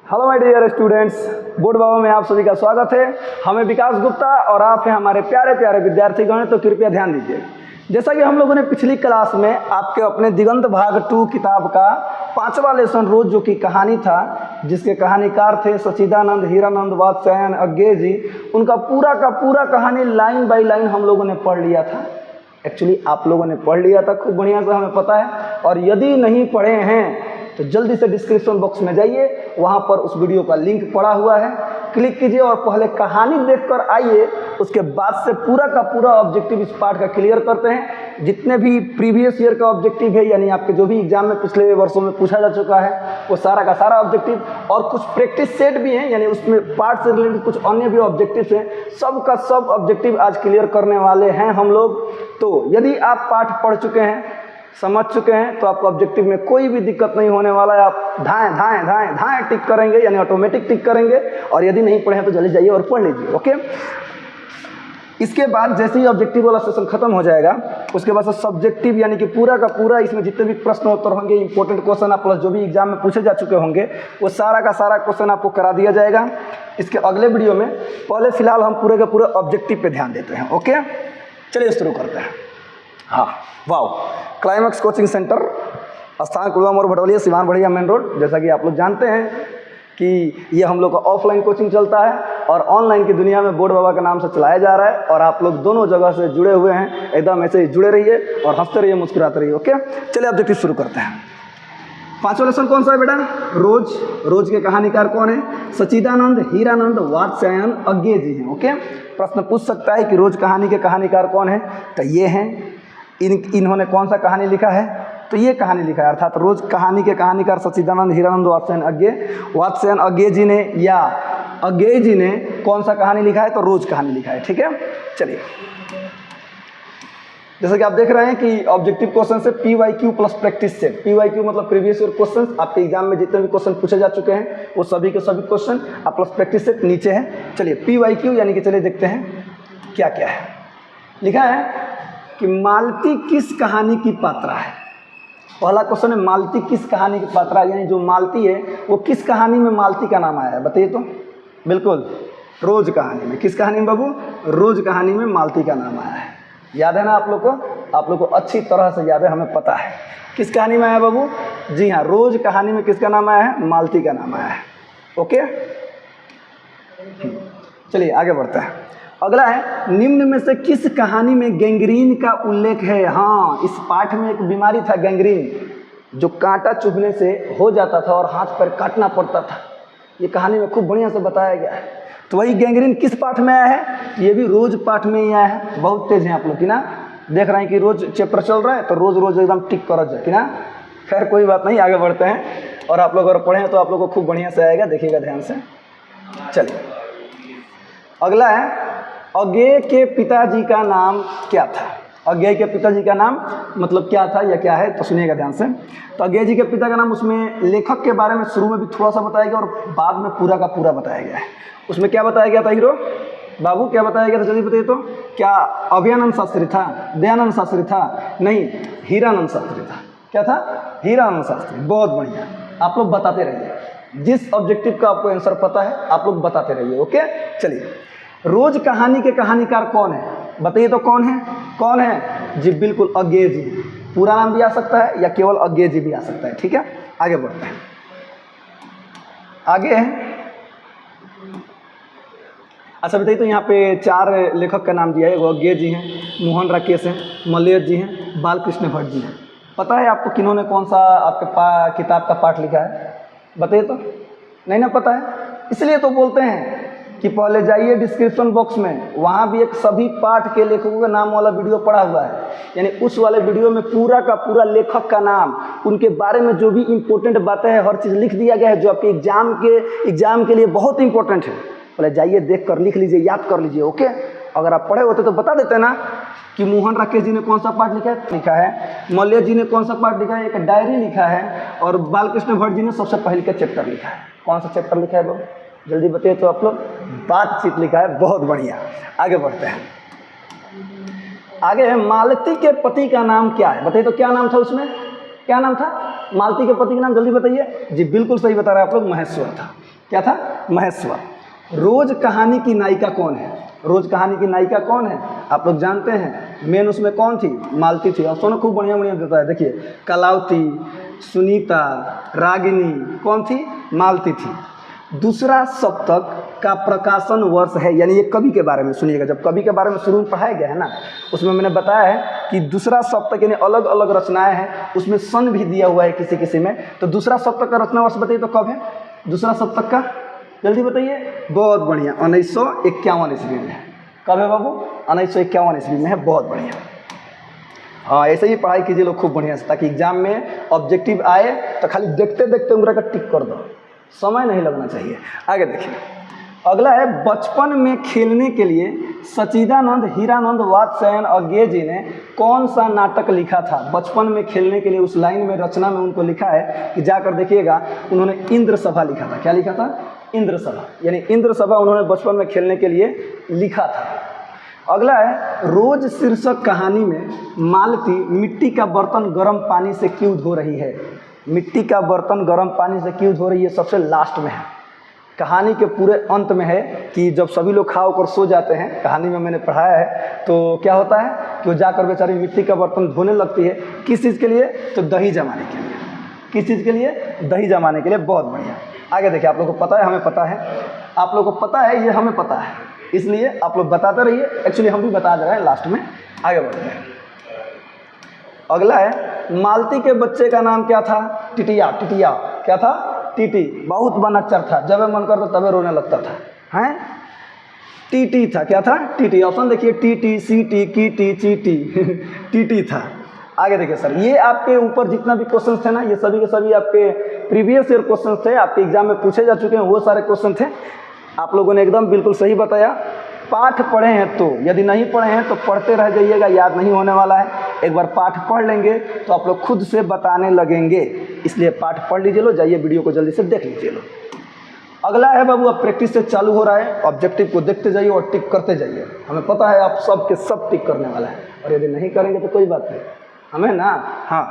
Hello my dear students, board बाबा में आप सभी का स्वागत है। हमें विकास गुप्ता और आप हैं हमारे प्यारे प्यारे विद्यार्थीगण, तो कृपया ध्यान दीजिए। जैसा कि हम लोगों ने पिछली क्लास में आपके अपने दिगंत भाग 2 किताब का 5वां लेसन रोज जो कि कहानी था, जिसके कहानीकार थे सच्चिदानंद हीरानंद वात्स्यायन अज्ञे जी, उनका पूरा का पूरा कहानी लाइन बाय लाइन हम लोगों ने पढ़ लिया था। एक्चुअली आप लोगों ने पढ़ लिया था खूब बढ़िया से, हमें पता है। और यदि नहीं पढ़े हैं तो जल्दी से डिस्क्रिप्शन बॉक्स में जाइए, वहाँ पर उस वीडियो का लिंक पड़ा हुआ है, क्लिक कीजिए और पहले कहानी देखकर आइए। उसके बाद से पूरा का पूरा ऑब्जेक्टिव इस पार्ट का क्लियर करते हैं। जितने भी प्रीवियस ईयर का ऑब्जेक्टिव है, यानी आपके जो भी एग्जाम में पिछले वर्षों में पूछा जा चुका है, वो सारा का सारा ऑब्जेक्टिव और कुछ प्रैक्टिस सेट भी हैं, यानी उसमें पार्ट से रिलेटेड कुछ अन्य भी ऑब्जेक्टिव हैं। सब का सब ऑब्जेक्टिव आज क्लियर करने वाले हैं हम लोग। तो यदि आप पाठ पढ़ चुके हैं, समझ चुके हैं, तो आपको ऑब्जेक्टिव में कोई भी दिक्कत नहीं होने वाला है। आप धाएं धाएं धाएं धाएं टिक करेंगे, यानी ऑटोमेटिक टिक करेंगे। और यदि नहीं पढ़े हैं तो जल्दी जाइए और पढ़ लीजिए। ओके, इसके बाद जैसे ही ऑब्जेक्टिव वाला सेशन खत्म हो जाएगा, उसके बाद से सब्जेक्टिव यानी कि पूरा का पूरा इसमें जितने भी प्रश्न उत्तर होंगे, इंपॉर्टेंट क्वेश्चन आप प्लस जो भी एग्जाम में पूछे जा चुके होंगे, वो सारा का सारा क्वेश्चन आपको करा दिया जाएगा इसके अगले वीडियो में। पहले फिलहाल हम पूरे के पूरे ऑब्जेक्टिव पे ध्यान देते हैं। ओके, चलिए शुरू करते हैं। हाँ, वाओ, क्लाइमैक्स कोचिंग सेंटर, स्थान कुलवा और भटौलिया, सिवान बढ़िया मेन रोड। जैसा कि आप लोग जानते हैं कि ये हम लोग का ऑफलाइन कोचिंग चलता है और ऑनलाइन की दुनिया में बोर्ड बाबा के नाम से चलाया जा रहा है। और आप लोग दोनों जगह से जुड़े हुए हैं, एकदम ऐसे ही जुड़े रहिए और हंसते रहिए, मुस्कुराते रहिए। ओके, चलिए ऑब्जेक्टिव शुरू करते हैं। 5वां लेसन कौन सा है बेटा? रोज। रोज के कहानीकार कौन है? सच्चिदानंद हीरानंद वात्स्यायन अज्ञे जी हैं। ओके, प्रश्न पूछ सकता है कि रोज कहानी के कहानीकार कौन है, तो ये हैं। इन्होंने कौन सा कहानी लिखा है? तो ये कहानी लिखा है, अर्थात रोज कहानी के कहानीकार सच्चिदानंद हीरानंद वात्स्यायन अज्ञे। वात्स्यायन अज्ञे जी ने या अज्ञे जी ने कौन सा कहानी लिखा है? तो रोज कहानी लिखा है। ठीक है, चलिए। जैसे कि आप देख रहे हैं कि ऑब्जेक्टिव क्वेश्चन से PYQ plus practice set. PYQ मतलब प्रीवियस ईयर क्वेश्चन, आपके एग्जाम में जितने भी क्वेश्चन पूछे जा चुके हैं वो सभी के सभी क्वेश्चन आप प्लस प्रैक्टिस सेट नीचे है। चलिए PYQ यानी कि चलिए देखते हैं क्या क्या है। लिखा है कि मालती किस कहानी की पात्रा है। पहला क्वेश्चन है, मालती किस कहानी की पात्रा, यानी जो मालती है वो किस कहानी में मालती का नाम आया है, बताइए तो। बिल्कुल, रोज कहानी में। किस कहानी में बाबू? रोज कहानी में मालती का नाम आया है। याद है ना आप लोग को? आप लोग को अच्छी तरह से याद है, हमें पता है किस कहानी में आया बाबू। जी हाँ, रोज कहानी में किसका नाम आया है? मालती का नाम आया है। ओके, चलिए आगे बढ़ते हैं। अगला है, निम्न में से किस कहानी में गैंग्रीन का उल्लेख है? हाँ, इस पाठ में एक बीमारी था गैंग्रीन, जो कांटा चुभने से हो जाता था और हाथ पर काटना पड़ता था। ये कहानी में खूब बढ़िया से बताया गया है। तो वही गैंग्रीन किस पाठ में आया है? ये भी रोज पाठ में ही आया है। बहुत तेज है आप लोग की ना, देख रहे हैं कि रोज चैप्टर चल रहा है तो रोज रोज एकदम टिक कर जाए कि ना। खैर कोई बात नहीं, आगे बढ़ते हैं। और आप लोग अगर पढ़ें तो आप लोग को खूब बढ़िया से आएगा, देखिएगा ध्यान से। चलिए अगला है, अज्ञे के पिताजी का नाम क्या था? अज्ञे के पिताजी का नाम मतलब क्या था या क्या है, तो सुनिएगा ध्यान से। तो अज्ञे जी के पिता का नाम, उसमें लेखक के बारे में शुरू में भी थोड़ा सा बताया गया और बाद में पूरा का पूरा बताया गया है। उसमें क्या बताया गया था हीरो बाबू, क्या बताया गया था जल्दी बताइए तो। क्या अभयानंद शास्त्री था? दयानंद शास्त्री था? नहीं, हीरानंद शास्त्री था। क्या था? हीरानंद शास्त्री। बहुत बढ़िया, आप लोग बताते रहिए। जिस ऑब्जेक्टिव का आपको आंसर पता है आप लोग बताते रहिए। ओके, चलिए। रोज कहानी के कहानीकार कौन है, बताइए तो। कौन है? कौन है? जी बिल्कुल, अज्ञे जी। पूरा नाम भी आ सकता है या केवल अज्ञे जी भी आ सकता है। ठीक है, आगे बढ़ते हैं। आगे है, अच्छा बताइए तो यहाँ पे 4 लेखक का नाम दिया है। वो अज्ञे जी हैं, मोहन राकेश हैं, मलयज जी हैं, बालकृष्ण भट्ट जी हैं। पता है आपको किन्होंने कौन सा आपके किताब का पाठ लिखा है? बताइए तो। नहीं ना पता है, इसलिए तो बोलते हैं कि पहले जाइए डिस्क्रिप्शन बॉक्स में, वहाँ भी एक सभी पाठ के लेखकों के नाम वाला वीडियो पड़ा हुआ है। यानी उस वाले वीडियो में पूरा का पूरा लेखक का नाम, उनके बारे में जो भी इंपॉर्टेंट बातें हैं, हर चीज़ लिख दिया गया है, जो आपके एग्जाम के लिए बहुत इंपॉर्टेंट है। पहले जाइए, देख कर लिख लीजिए, याद कर लीजिए। ओके, अगर आप पढ़े होते तो बता देते ना कि मोहन राकेश जी ने कौन सा पाठ लिखा है, मलय जी ने कौन सा पाठ लिखा है, एक डायरी लिखा है, और बालकृष्ण भट्ट जी ने सबसे पहले का चैप्टर लिखा है। कौन सा चैप्टर लिखा है बाबू, जल्दी बताइए तो आप लोग। बातचीत लिखा है। बहुत बढ़िया, आगे बढ़ते हैं। आगे है, मालती के पति का नाम क्या है? बताइए तो, क्या नाम था उसमें? क्या नाम था मालती के पति का नाम? जल्दी बताइए। जी बिल्कुल सही बता रहे हैं आप लोग, महेश्वर था। क्या था? महेश्वर। रोज कहानी की नायिका कौन है? रोज कहानी की नायिका कौन है? आप लोग जानते हैं। मेन उसमें कौन थी? मालती थी। और सोना खूब बढ़िया बढ़िया देता है, देखिए, कलावती, सुनीता, रागिनी, कौन थी? मालती थी। दूसरा सप्तक का प्रकाशन वर्ष है, यानी ये कवि के बारे में सुनिएगा। जब कवि के बारे में शुरू में पढ़ाया गया है ना, उसमें मैंने बताया है कि दूसरा सप्तक यानी अलग अलग रचनाएं हैं, उसमें सन भी दिया हुआ है किसी किसी में। तो दूसरा सप्तक का रचना वर्ष बताइए तो कब है दूसरा सप्तक का? जल्दी बताइए। बहुत बढ़िया, 1951 ईस्वी में है। कब है बाबू? 1951 ईस्वी में है। बहुत बढ़िया। हाँ, ऐसे ही पढ़ाई कीजिए लोग खूब बढ़िया से, ताकि एग्जाम में ऑब्जेक्टिव आए तो खाली देखते देखते उंगली का टिक कर दो, समय नहीं लगना चाहिए। आगे देखिए, अगला है, बचपन में खेलने के लिए सच्चिदानंद हीरानंद वात्स्यायन अज्ञे जी ने कौन सा नाटक लिखा था? बचपन में खेलने के लिए उस लाइन में, रचना में उनको लिखा है कि जाकर देखिएगा, उन्होंने इंद्र सभा लिखा था। क्या लिखा था? इंद्र सभा, यानी इंद्र सभा उन्होंने बचपन में खेलने के लिए लिखा था। अगला है, रोज शीर्षक कहानी में मालती मिट्टी का बर्तन गर्म पानी से क्यों धो रही है? मिट्टी का बर्तन गर्म पानी से क्यों धो रही है? सबसे लास्ट में है, कहानी के पूरे अंत में है कि जब सभी लोग खा होकर सो जाते हैं, कहानी में मैंने पढ़ाया है, तो क्या होता है कि वो जाकर बेचारी मिट्टी का बर्तन धोने लगती है। किस चीज़ के लिए? तो दही जमाने के लिए। किस चीज़ के लिए? दही जमाने के लिए। बहुत बढ़िया। आगे देखिए, आप लोगों को पता है, हमें पता है, आप लोगों को पता है, ये हमें पता है, इसलिए आप लोग बताते रहिए। एक्चुअली हम भी बता दे रहे हैं लास्ट में। आगे बढ़ते हैं। अगला है, मालती के बच्चे का नाम क्या था? टिटिया। टिटिया क्या था? टीटी। बहुत बनच्चर था, जब मन करता तबे रोने लगता था, हैं? टीटी था। क्या था? टीटी। ऑप्शन देखिए, टीटी, सीटी, कीटी, चीटी टीटी था। आगे देखिए सर, ये आपके ऊपर जितना भी क्वेश्चन थे ना, ये सभी के सभी आपके प्रीवियस ईयर क्वेश्चन थे, आपके एग्जाम में पूछे जा चुके हैं, वो सारे क्वेश्चन थे। आप लोगों ने एकदम बिल्कुल सही बताया। पाठ पढ़े हैं तो, यदि नहीं पढ़े हैं तो पढ़ते रह जाइएगा, याद नहीं होने वाला है। एक बार पाठ पढ़ लेंगे तो आप लोग खुद से बताने लगेंगे, इसलिए पाठ पढ़ लीजिए लो, जाइए वीडियो को जल्दी से देख लीजिए लो। अगला है बाबू, अब प्रैक्टिस से चालू हो रहा है, ऑब्जेक्टिव को देखते जाइए और टिक करते जाइए। हमें पता है आप सब के सब टिक करने वाला है, और यदि नहीं करेंगे तो कोई बात नहीं, हमें ना। हाँ,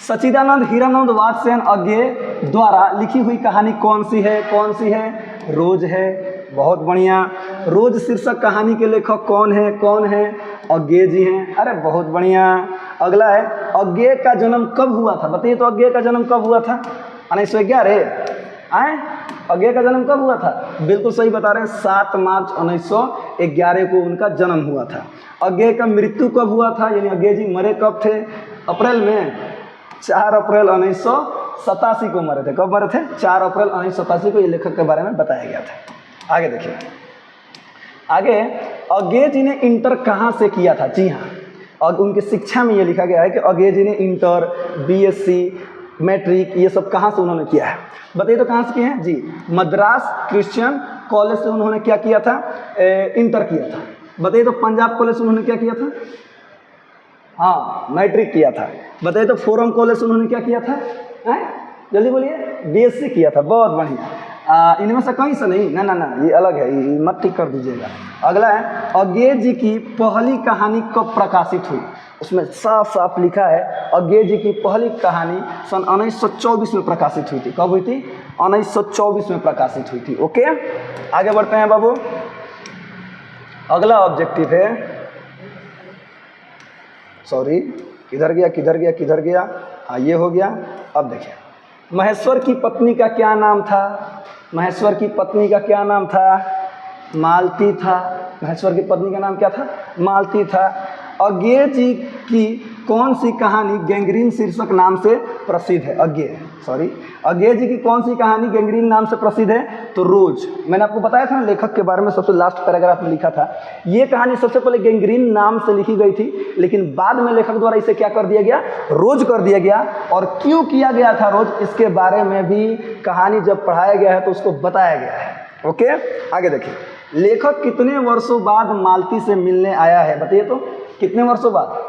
सच्चिदानंद हीरानंद वात्स्यायन अज्ञे द्वारा लिखी हुई कहानी कौन सी है? कौन सी है? रोज है। बहुत बढ़िया। रोज शीर्षक कहानी के लेखक कौन है? कौन है? अज्ञे जी हैं। अरे बहुत बढ़िया। अगला है, अज्ञे का जन्म कब हुआ था? बताइए तो, अज्ञे का जन्म कब हुआ था? 1911 आए? अज्ञे का जन्म कब हुआ था? बिल्कुल सही बता रहे हैं, 7 मार्च 1911 को उनका जन्म हुआ था। अज्ञे का मृत्यु कब हुआ था? यानी अज्ञे जी मरे कब थे? अप्रैल में, 4 अप्रैल 1987 को मरे थे। कब मरे थे? 4 अप्रैल 1987 को। ये लेखक के बारे में बताया गया था। आगे देखिए, आगे, अज्ञे जी ने इंटर कहाँ से किया था? जी हाँ, और उनकी शिक्षा में ये लिखा गया है कि अज्ञे जी ने इंटर, बीएससी, मैट्रिक, ये सब कहाँ से उन्होंने किया है? बताइए तो कहाँ से किए हैं? जी, मद्रास क्रिश्चियन कॉलेज से उन्होंने क्या किया था? इंटर किया था। बताइए तो, पंजाब कॉलेज से उन्होंने क्या किया था? हाँ, मैट्रिक किया था। बताइए तो, फोरम कॉलेज से उन्होंने क्या किया था? जल्दी बोलिए। बीएससी किया था। बहुत बढ़िया। इनमें से कहीं से नहीं, ना ना ना, ये अलग है, ये मत ठीक कर दीजिएगा। अगला है, अज्ञे जी की पहली कहानी कब प्रकाशित हुई? उसमें साफ साफ लिखा है, अज्ञे जी की पहली कहानी सन 1924 में प्रकाशित हुई थी। कब हुई थी? 1924 में प्रकाशित हुई थी। ओके, आगे बढ़ते हैं बाबू। अगला ऑब्जेक्टिव है, सॉरी, किधर गया किधर गया किधर गया? हाँ, ये हो गया। अब देखिए, महेश्वर की पत्नी का क्या नाम था? महेश्वर की पत्नी का क्या नाम था? मालती था। महेश्वर की पत्नी का नाम क्या था? मालती था। अज्ञे जी की कौन सी कहानी गैंग्रीन शीर्षक नाम से प्रसिद्ध है? अज्ञे जी की कौन सी कहानी गैंग्रीन नाम से प्रसिद्ध है? तो रोज। मैंने आपको बताया था ना लेखक के बारे में, सबसे लास्ट पैराग्राफ में लिखा था। ये कहानी सबसे पहले गैंग्रीन नाम से लिखी गई थी, लेकिन बाद में लेखक द्वारा इसे क्या कर दिया गया? रोज कर दिया गया। और क्यों किया गया था रोज, इसके बारे में भी कहानी जब पढ़ाया गया है तो उसको बताया गया है। ओके, आगे देखिए, लेखक कितने वर्षों बाद मालती से मिलने आया है? बताइए तो, कितने वर्षों बाद?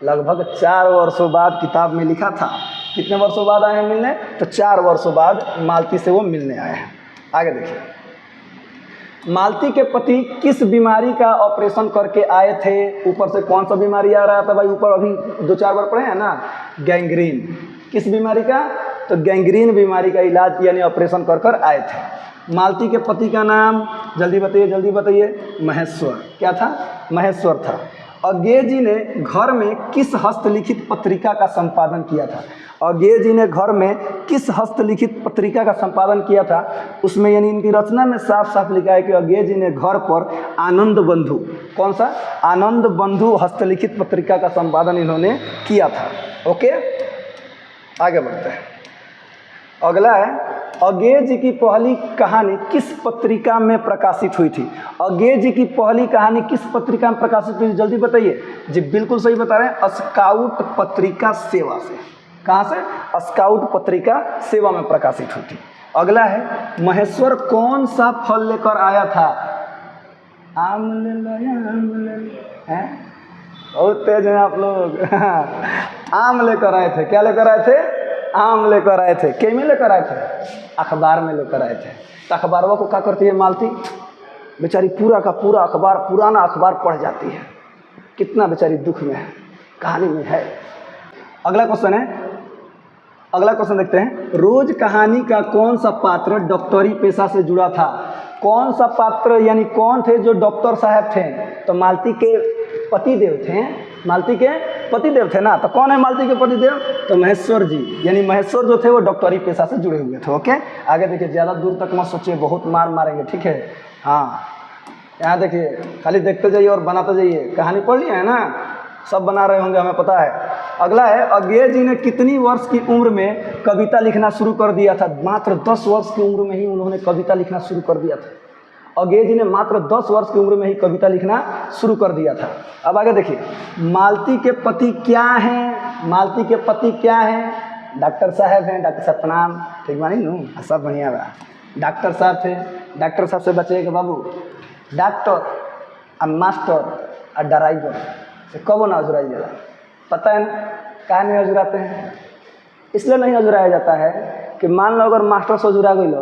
लगभग 4 वर्षों बाद किताब में लिखा था। कितने वर्षों बाद आए हैं मिलने? तो 4 वर्षों बाद मालती से वो मिलने आए हैं। आगे देखिए, मालती के पति किस बीमारी का ऑपरेशन करके आए थे? ऊपर से कौन सा बीमारी आ रहा था भाई? ऊपर अभी 2-4 बार पढ़े हैं ना, गैंग्रीन। किस बीमारी का? तो गैंग्रीन बीमारी का इलाज यानी ऑपरेशन कर आए थे। मालती के पति का नाम जल्दी बताइए, जल्दी बताइए। महेश्वर। क्या था? महेश्वर था। अज्ञेय जी ने घर में किस हस्तलिखित पत्रिका का संपादन किया था? अज्ञेय जी ने घर में किस हस्तलिखित पत्रिका का संपादन किया था? उसमें यानी इनकी रचना में साफ साफ लिखा है कि अज्ञेय जी ने घर पर आनंद बंधु, कौन सा? आनंद बंधु हस्तलिखित पत्रिका का संपादन इन्होंने किया था। ओके, आगे बढ़ते हैं। अगला है, अज्ञेय जी की पहली कहानी किस पत्रिका में प्रकाशित हुई थी? अज्ञेय जी की पहली कहानी किस पत्रिका में प्रकाशित हुई? जल्दी बताइए जी। बिल्कुल सही बता रहे हैं, स्काउट पत्रिका सेवा से। कहाँ से? स्काउट पत्रिका सेवा में प्रकाशित हुई थी। अगला है, महेश्वर कौन सा फल लेकर आया था? आम ले लो, आम ले लो, हैं? बहुत तेज हैं आप लोग। आम लेकर आए थे। क्या लेकर आए थे? आम लेकर आए थे। क्या में लेकर आए थे? अखबार में लेकर आए थे। तो अखबारों को क्या करती है मालती? बेचारी पूरा का पूरा अखबार, पुराना अखबार पढ़ जाती है। कितना बेचारी दुख में है, कहानी में है। अगला क्वेश्चन है, अगला क्वेश्चन देखते हैं। रोज कहानी का कौन सा पात्र डॉक्टरी पेशा से जुड़ा था? कौन सा पात्र यानी कौन थे जो डॉक्टर साहब थे? तो मालती के पतिदेव थे। मालती के पतिदेव थे ना। तो कौन है मालती के पतिदेव? तो महेश्वर जी, यानी महेश्वर जो थे वो डॉक्टरी पेशा से जुड़े हुए थे। ओके, आगे देखिए, ज़्यादा दूर तक मत सोचिए, बहुत मार मारेंगे, ठीक है? हाँ, यहाँ देखिए, खाली देखते जाइए और बनाते जाइए। कहानी पढ़ लिया है ना? सब बना रहे होंगे, हमें पता है। अगला है, अज्ञेय जी ने कितनी वर्ष की उम्र में कविता लिखना शुरू कर दिया था? मात्र 10 वर्ष की उम्र में ही उन्होंने कविता लिखना शुरू कर दिया था। अज्ञेय जी ने मात्र 10 वर्ष की उम्र में ही कविता लिखना शुरू कर दिया था। अब आगे देखिए, मालती के पति क्या हैं? मालती के पति क्या हैं? डॉक्टर साहब हैं। डॉक्टर साहब प्रणाम, ठीक बानी नू? सब बढ़िया बा। डॉक्टर साहब थे। डॉक्टर साहब से बचेगा बाबू। डॉक्टर और मास्टर और ड्राइवर से कब ना अजुराई जाला? पता है ना क्या नहीं अजुराते हैं? इसलिए नहीं अजुराया जाता है कि मान लो अगर मास्टर से अजुरा गई लो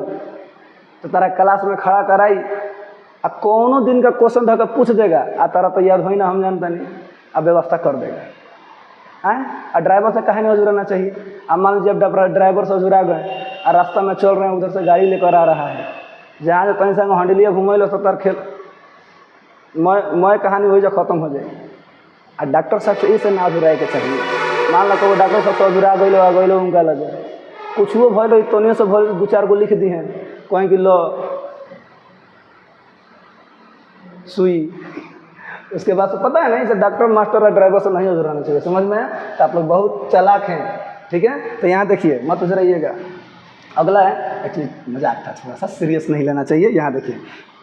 तो तारा क्लास में खड़ा कराई आ कोनो दिन का क्वेश्चन धर पूछ देगा, आ तारा तो याद हो ना, हम जानता नहीं, अब व्यवस्था कर देगा। हैं? और ड्राइवर से कहीं नहीं अजुराना चाहिए। अब मान लीजिए अब ड्राइवर से अजुरा गए और रास्ता में चल रहे हैं, उधर से गाड़ी लेकर आ रहा है, जहाँ से कहीं संग हंडलिया घूमे लो सत्तर खेल मैं कहानी हो जाए, खत्म हो जाए। और डॉक्टर साहब से इसे ना अजुराए के चाहिए। मान लो को डॉक्टर साहब से अजुरा गई उनका लगे कुछ वो भल तो से भल 2-4 गो लिख दी हैं, कहीं कि लो सुई। उसके बाद से पता है नहीं, इसे डॉक्टर मास्टर और ड्राइवर से नहीं अजुराना चाहिए। समझ में? तो आप लोग बहुत चालाक हैं, ठीक है? तो यहाँ देखिए, मत अजुराइएगा। अगला है, एक्चुअली मजाक था, थोड़ा सा सीरियस नहीं लेना चाहिए। यहाँ देखिए,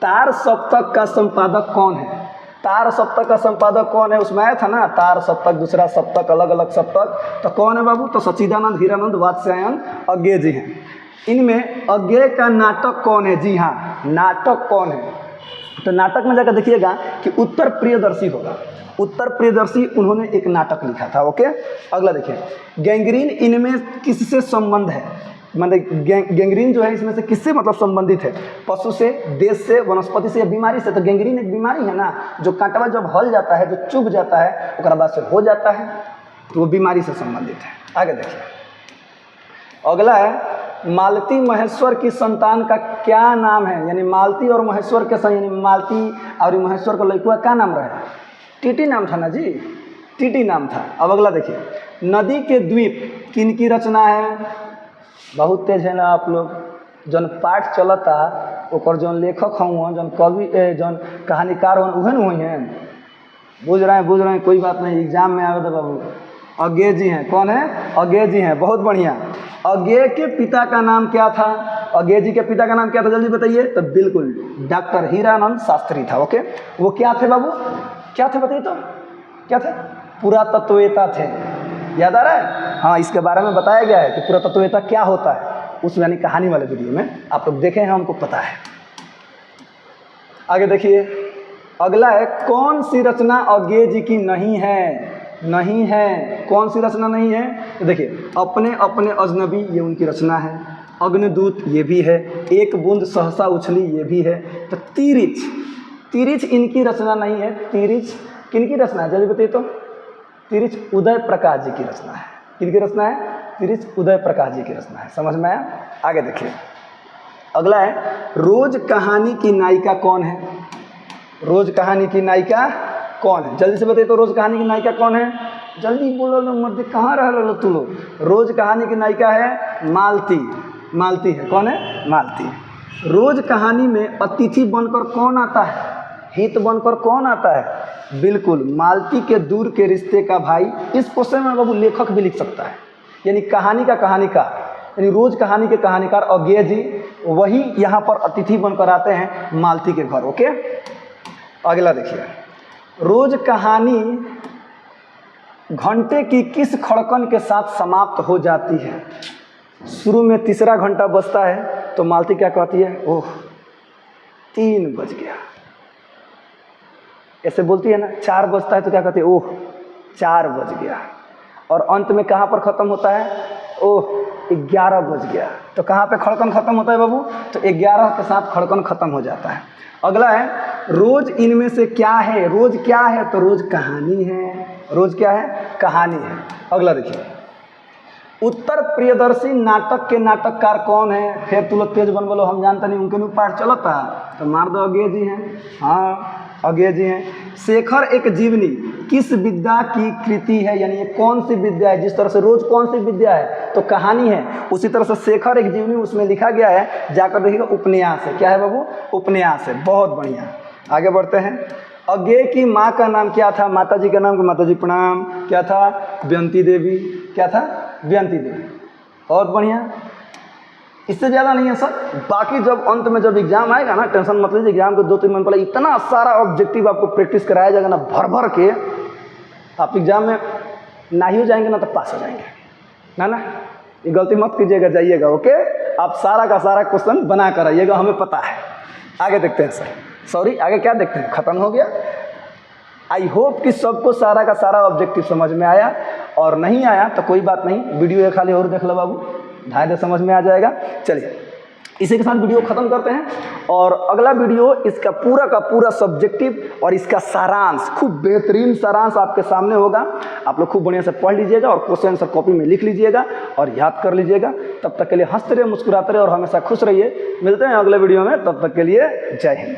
तार सप्तक का संपादक कौन है? तार सप्तक का संपादक कौन है? उसमें आया था ना, तार सप्तक, दूसरा सप्तक, अलग अलग सप्तक। तो कौन है बाबू? तो सच्चिदानंद, हीरानंद, वात्स्यायन, अज्ञेय जी हैं। इनमें अज्ञेय का नाटक कौन है? जी हाँ, नाटक कौन है? तो नाटक में जाकर देखिएगा कि उत्तर प्रियदर्शी होगा। उत्तर प्रियदर्शी उन्होंने एक नाटक लिखा था। ओके, अगला देखिए, गैंग्रीन इनमें किससे संबंध है? मतलब गैंग्रीन जो है इसमें से किससे मतलब संबंधित है? पशु से, देश से, वनस्पति से या बीमारी से? तो गैंग्रीन एक बीमारी है ना, जो कांटवा जब हल जाता है, जो चुभ जाता है, उसके बाद से हो जाता है, तो वो बीमारी से संबंधित है। आगे देखिए, अगला है, मालती महेश्वर की संतान का क्या नाम है? यानी मालती और महेश्वर के संग, यानी मालती और महेश्वर का लड़का क्या नाम रहे? टीटी नाम था ना जी, टीटी नाम था। अब अगला देखिए, नदी के द्वीप किनकी रचना है? बहुत तेज है ना आप लोग। जौन पाठ चलता ओकर जौन लेखक हों, जौन कवि, जौन कहानीकार हों, उहे न हुई हैं। बुझ रहे हैं, कोई बात नहीं, एग्जाम में आवे तो बाबू। अज्ञेय जी हैं। कौन है? अज्ञेय जी हैं, बहुत बढ़िया। अज्ञेय के पिता का नाम क्या था? अज्ञेय जी के पिता का नाम क्या था? जल्दी बताइए। तो बिल्कुल डॉक्टर हीरानंद शास्त्री था। ओके, वो क्या थे बाबू? क्या थे बताइए तो? क्या थे? पुरातत्ववेता थे। याद आ रहा है? हाँ, इसके बारे में बताया गया है कि पुरातत्ववेता क्या होता है, उस यानी कहानी वाले वीडियो में आप लोग देखे हैं, हमको पता है। आगे देखिए, अगला है, कौन सी रचना अज्ञेय जी की नहीं है? नहीं है। कौन सी रचना नहीं है? तो देखिए, अपने अपने अजनबी, ये उनकी रचना है। अग्निदूत, ये भी है। एक बूंद सहसा उछली, ये भी है। तो तिरिच इनकी रचना नहीं है। तिरिच किनकी रचना है? जल्दी बताइए तो। तिरिच उदय प्रकाश जी की रचना है। किनकी रचना है? तिरिच उदय प्रकाश जी की रचना है। समझ में आया? आगे देखिए, अगला है, रोज कहानी की नायिका कौन है? रोज कहानी की नायिका कौन है? जल्दी से बताइए तो रोज कहानी की नायिका कौन है? जल्दी बोलो लो मर्द, कहाँ रह लो तू लोग। रोज कहानी की नायिका है मालती। मालती है, कौन है? मालती। रोज कहानी में अतिथि बनकर कौन आता है? हित बनकर कौन आता है? बिल्कुल मालती के दूर के रिश्ते का भाई। इस क्वेश्चन में बाबू लेखक भी लिख सकता है, यानी कहानी का कहानीकार, यानी रोज कहानी के कहानीकार अज्ञेय जी, वही यहाँ पर अतिथि बनकर आते हैं मालती के घर। ओके, अगला देखिए, रोज कहानी घंटे की किस खड़कन के साथ समाप्त हो जाती है? शुरू में तीसरा घंटा बजता है तो मालती क्या कहती है? ओह 3 बज गया। ऐसे बोलती है ना। 4 बजता है तो क्या कहती है? ओह 4 बज गया। और अंत में कहाँ पर ख़त्म होता है? ओह 11 बज गया। तो कहाँ पे खड़कन ख़त्म होता है बाबू? तो 11 के साथ खड़कन ख़त्म हो जाता है। अगला है, रोज इनमें से क्या है? रोज क्या है? तो रोज कहानी है। रोज क्या है? कहानी है। अगला देखिए, उत्तर प्रियदर्शी नाटक के नाटककार कौन है? फिर तू लोग तेज बन बोलो, हम जानते नहीं, उनके नहीं पाठ चलता तो मार दो, अज्ञेय जी हैं। हाँ अज्ञेय जी हैं। शेखर एक जीवनी किस विद्या की कृति है? यानी ये कौन सी विद्या है? जिस तरह से रोज कौन सी विद्या है? तो कहानी है। उसी तरह से शेखर एक जीवनी, उसमें लिखा गया है, जाकर देखिएगा, उपन्यास है। क्या है बाबू? उपन्यास है। बहुत बढ़िया, आगे बढ़ते हैं। अज्ञेय की माँ का नाम क्या था? माता जी का नाम, माता जी प्रणाम, क्या था? व्यंती देवी। क्या था? व्यंती देवी। बहुत बढ़िया, इससे ज़्यादा नहीं है सर। बाकी जब अंत में जब एग्जाम आएगा ना, टेंशन मत लीजिए, एग्जाम के 2-3 दिन पहले इतना सारा ऑब्जेक्टिव आपको प्रैक्टिस कराया जाएगा ना, भर भर के, आप एग्जाम में ना ही हो जाएंगे ना तो पास हो जाएंगे ना। ये गलती मत कीजिएगा, जाइएगा। ओके, आप सारा का सारा क्वेश्चन बना कर आइएगा, हमें पता है। आगे देखते हैं सर, सॉरी आगे क्या देखते हैं? ख़त्म हो गया। आई होप कि सबको सारा का सारा ऑब्जेक्टिव समझ में आया, और नहीं आया तो कोई बात नहीं, वीडियो एक खाली और देख लो बाबू, ढाई समझ में आ जाएगा। चलिए इसी के साथ वीडियो ख़त्म करते हैं, और अगला वीडियो इसका पूरा का पूरा सब्जेक्टिव और इसका सारांश, खूब बेहतरीन सारांश आपके सामने होगा। आप लोग खूब बढ़िया से पढ़ लीजिएगा और क्वेश्चन आंसर कॉपी में लिख लीजिएगा और याद कर लीजिएगा। तब तक के लिए हंसते रहिए, मुस्कुराते रहिए और हमेशा खुश रहिए। मिलते हैं अगले वीडियो में, तब तक के लिए जय हिंद।